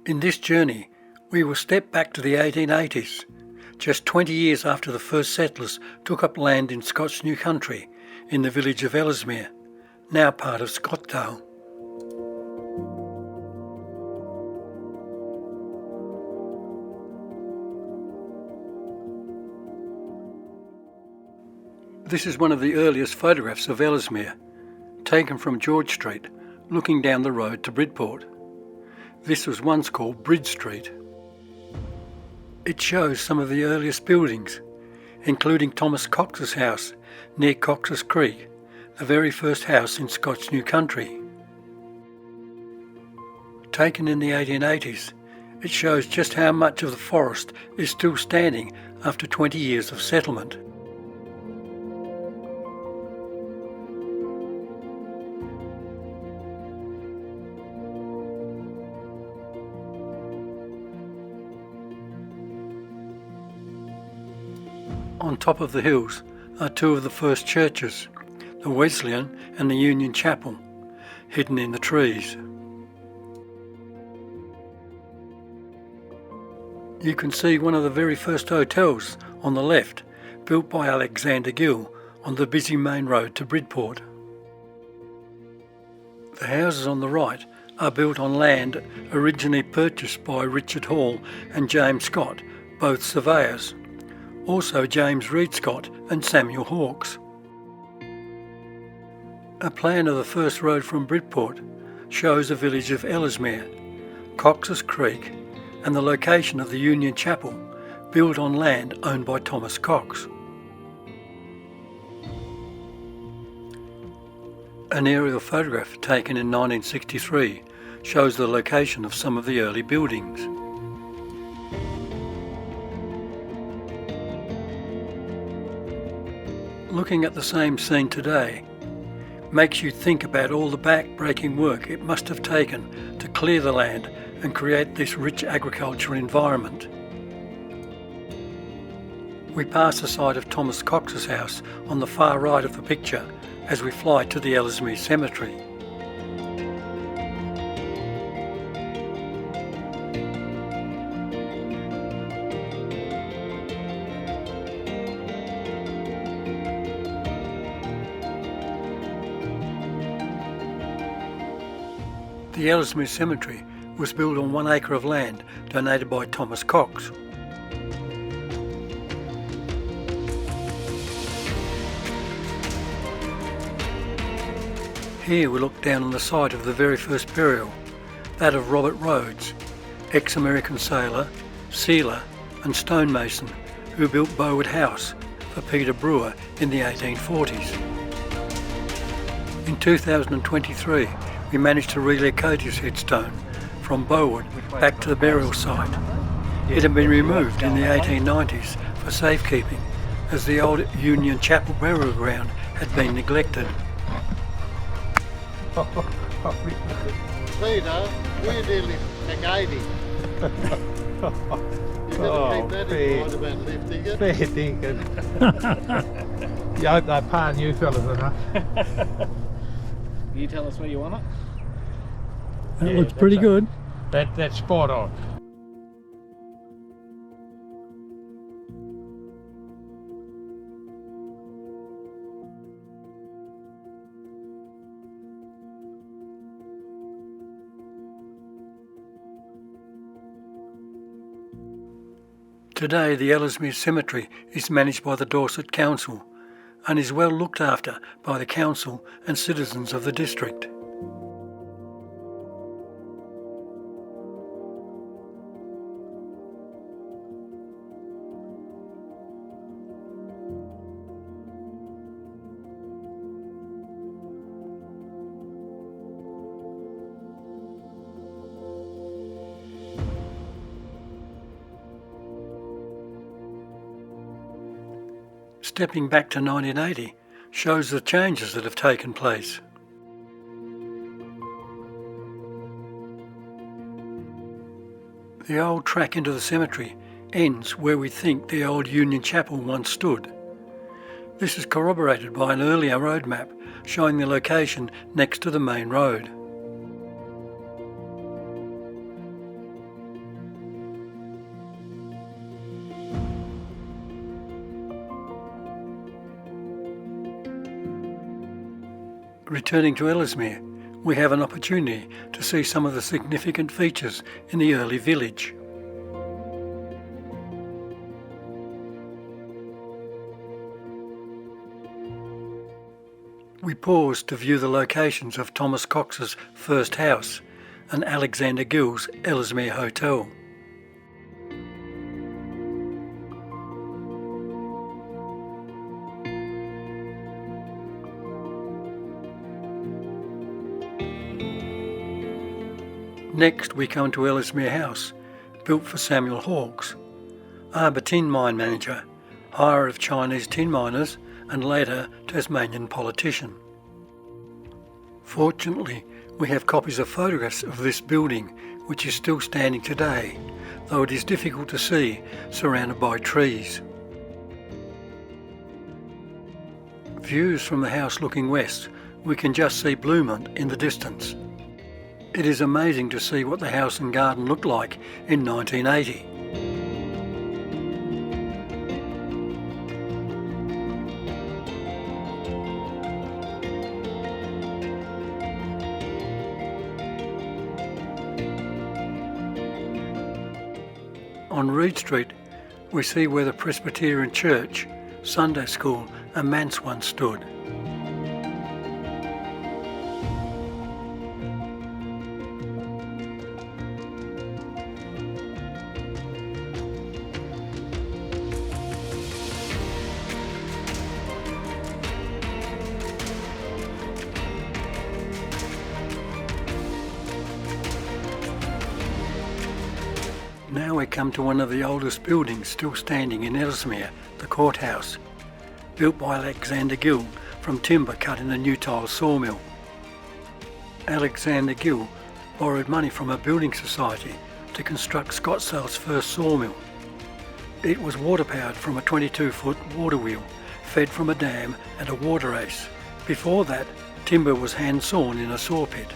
In this journey, we will step back to the 1880s, just 20 years after the first settlers took up land in Scots New Country in the village of Ellesmere, now part of Scottsdale. This is one of the earliest photographs of Ellesmere, taken from George Street, looking down the road to Bridport. This was once called Bridge Street. It shows some of the earliest buildings, including Thomas Cox's house near Coxs Creek, the very first house in Scots New Country. Taken in the 1880s, it shows just how much of the forest is still standing after 20 years of settlement. On top of the hills are two of the first churches, the Wesleyan and the Union Chapel, hidden in the trees. You can see one of the very first hotels on the left, built by Alexander Gill on the busy main road to Bridport. The houses on the right are built on land originally purchased by Richard Hall and James Scott, both surveyors. Also James Reed Scott and Samuel Hawkes. A plan of the first road from Bridport shows the village of Ellesmere, Coxs Creek and the location of the Union Chapel, built on land owned by Thomas Cox. An aerial photograph taken in 1963 shows the location of some of the early buildings. Looking at the same scene today makes you think about all the back-breaking work it must have taken to clear the land and create this rich agricultural environment. We pass the site of Thomas Cox's house on the far right of the picture as we fly to the Ellesmere Cemetery. The Ellesmere Cemetery was built on 1 acre of land donated by Thomas Cox. Here we look down on the site of the very first burial, that of Robert Rhodes, ex-American sailor, sealer and stonemason who built Bowood House for Peter Brewer in the 1840s. In 2023, we managed to relocate his headstone from Bowood back to the burial site. It had been removed in the 1890s for safekeeping, as the old Union Chapel burial ground had been neglected. Peter, we're nearly like 80. You better keep that in mind about lifting it. Fair dinkum. You hope they're paying you fellas enough. You tell us where you want it? That looks pretty good. That's spot on. Today the Ellesmere Cemetery is managed by the Dorset Council and is well looked after by the council and citizens of the district. Stepping back to 1980 shows the changes that have taken place. The old track into the cemetery ends where we think the old Union Chapel once stood. This is corroborated by an earlier road map showing the location next to the main road. Returning to Ellesmere, we have an opportunity to see some of the significant features in the early village. We pause to view the locations of Thomas Cox's first house and Alexander Gill's Ellesmere Hotel. Next we come to Ellesmere House, built for Samuel Hawkes, Arbor tin mine manager, hire of Chinese tin miners and later Tasmanian politician. Fortunately, we have copies of photographs of this building, which is still standing today, though it is difficult to see, surrounded by trees. Views from the house looking west, we can just see Bluemont in the distance. It is amazing to see what the house and garden looked like in 1980. On Reed Street, we see where the Presbyterian Church, Sunday School and manse once stood. Now we come to one of the oldest buildings still standing in Ellesmere, the courthouse, built by Alexander Gill from timber cut in the New Tile sawmill. Alexander Gill borrowed money from a building society to construct Scottsdale's first sawmill. It was water-powered from a 22-foot water wheel, fed from a dam and a water ace. Before that, timber was hand-sawn in a saw pit.